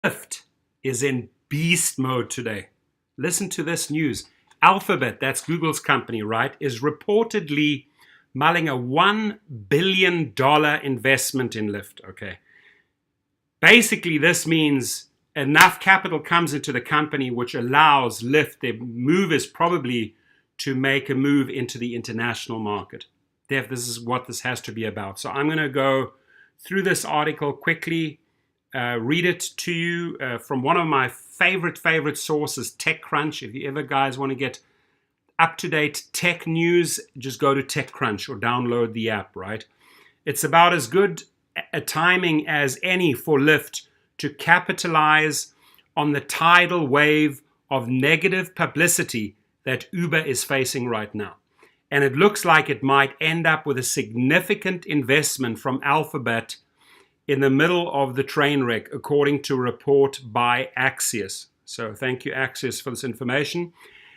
Lyft is in beast mode today. Listen to this news. Alphabet, that's Google's company, right, is reportedly mulling a $1 billion investment in Lyft. Okay. Basically, this means enough capital comes into the company which allows Lyft, their move is probably to make a move into the international market. This is what this has to be about. So I'm going to go through this article quickly, read it to you from one of my favorite sources, TechCrunch. If you ever guys want to get up-to-date tech news, just go to TechCrunch or download the app, right? It's about as good a timing as any for Lyft to capitalize on the tidal wave of negative publicity that Uber is facing right now. And it looks like it might end up with a significant investment from Alphabet in the middle of the train wreck, according to a report by Axios. So thank you, Axios, for this information.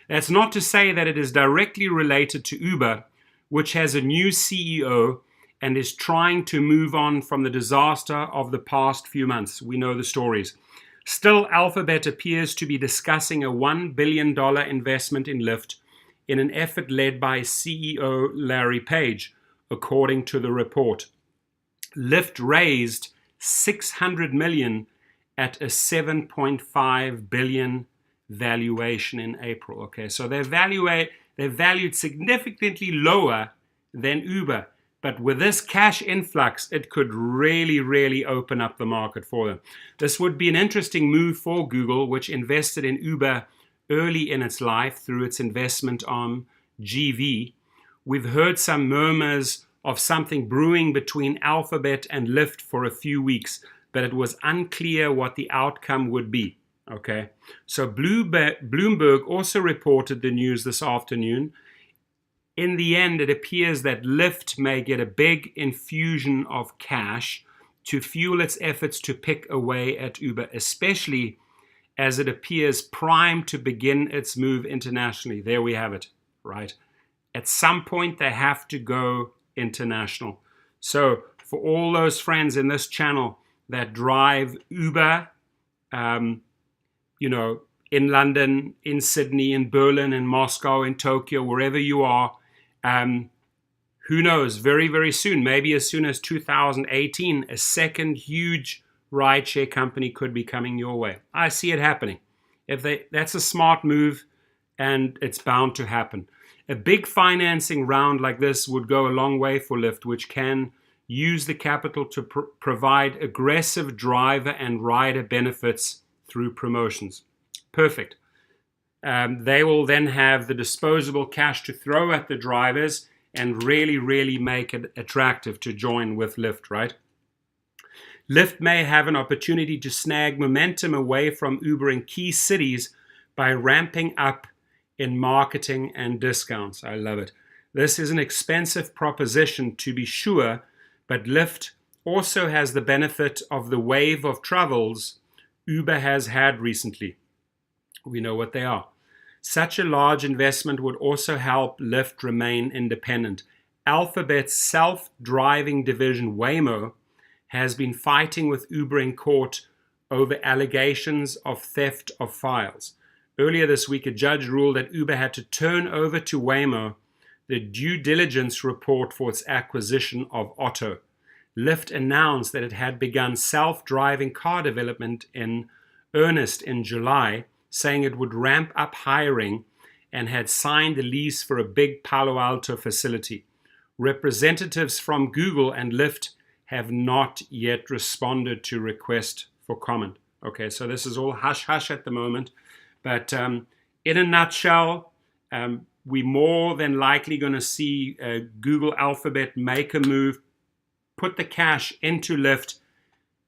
That's not to say that it is directly related to Uber, which has a new CEO and is trying to move on from the disaster of the past few months. We know the stories. Still, Alphabet appears to be discussing a $1 billion investment in Lyft in an effort led by CEO Larry Page, according to the report. Lyft raised $600 million at a $7.5 billion valuation in April. Okay, so they're valued significantly lower than Uber. But with this cash influx, it could really open up the market for them. This would be an interesting move for Google, which invested in Uber early in its life through its investment arm, GV. We've heard some murmurs of something brewing between Alphabet and Lyft for a few weeks, but it was unclear what the outcome would be. Okay, so Bloomberg also reported the news this afternoon. In the end, it appears that Lyft may get a big infusion of cash to fuel its efforts to pick away at Uber, especially as it appears primed to begin its move internationally. There we have it, right? At some point, they have to go international. So for all those friends in this channel that drive Uber, in London, in Sydney, in Berlin, in Moscow, in Tokyo, wherever you are, who knows, very soon, maybe as soon as 2018, a second huge rideshare company could be coming your way. I see it happening. That's a smart move, and it's bound to happen. A big financing round like this would go a long way for Lyft, which can use the capital to provide aggressive driver and rider benefits through promotions. Perfect. They will then have the disposable cash to throw at the drivers and really make it attractive to join with Lyft, right? Lyft may have an opportunity to snag momentum away from Uber in key cities by ramping up in marketing and discounts. I love it. This is an expensive proposition to be sure, but Lyft also has the benefit of the wave of troubles Uber has had recently. We know what they are. Such a large investment would also help Lyft remain independent. Alphabet's self-driving division Waymo has been fighting with Uber in court over allegations of theft of files. Earlier this week, a judge ruled that Uber had to turn over to Waymo the due diligence report for its acquisition of Otto. Lyft announced that it had begun self-driving car development in earnest in July, saying it would ramp up hiring and had signed a lease for a big Palo Alto facility. Representatives from Google and Lyft have not yet responded to request for comment. Okay, so this is all hush-hush at the moment. But in a nutshell, we're more than likely going to see Google Alphabet make a move, put the cash into Lyft.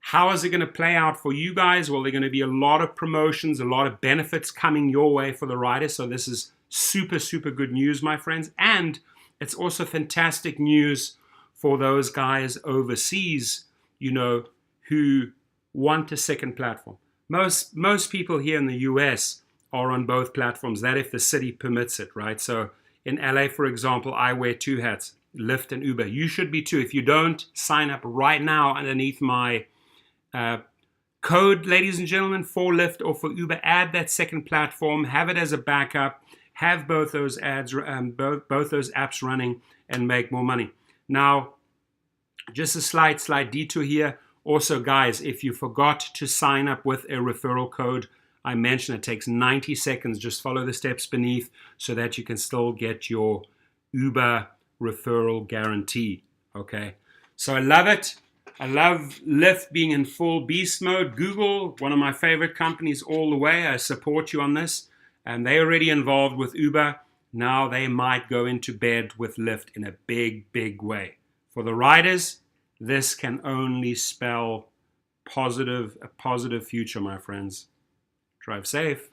How is it going to play out for you guys? Well, there are going to be a lot of promotions, a lot of benefits coming your way for the riders. So this is super good news, my friends. And it's also fantastic news for those guys overseas, who want a second platform. Most people here in the US are on both platforms, that if the city permits it, right? So in LA, for example, I wear two hats, Lyft and Uber. You should be too. If you don't, sign up right now underneath my code, ladies and gentlemen, for Lyft or for Uber. Add that second platform, have it as a backup, have both those both those apps running, and make more money. Now, just a slight detour here. Also, guys, if you forgot to sign up with a referral code, I mentioned it takes 90 seconds. Just follow the steps beneath so that you can still get your Uber referral guarantee. Okay, so I love it. I love Lyft being in full beast mode. Google, one of my favorite companies all the way. I support you on this. And they're already involved with Uber. Now they might go into bed with Lyft in a big way. For the riders, this can only spell a positive future, my friends. Drive safe.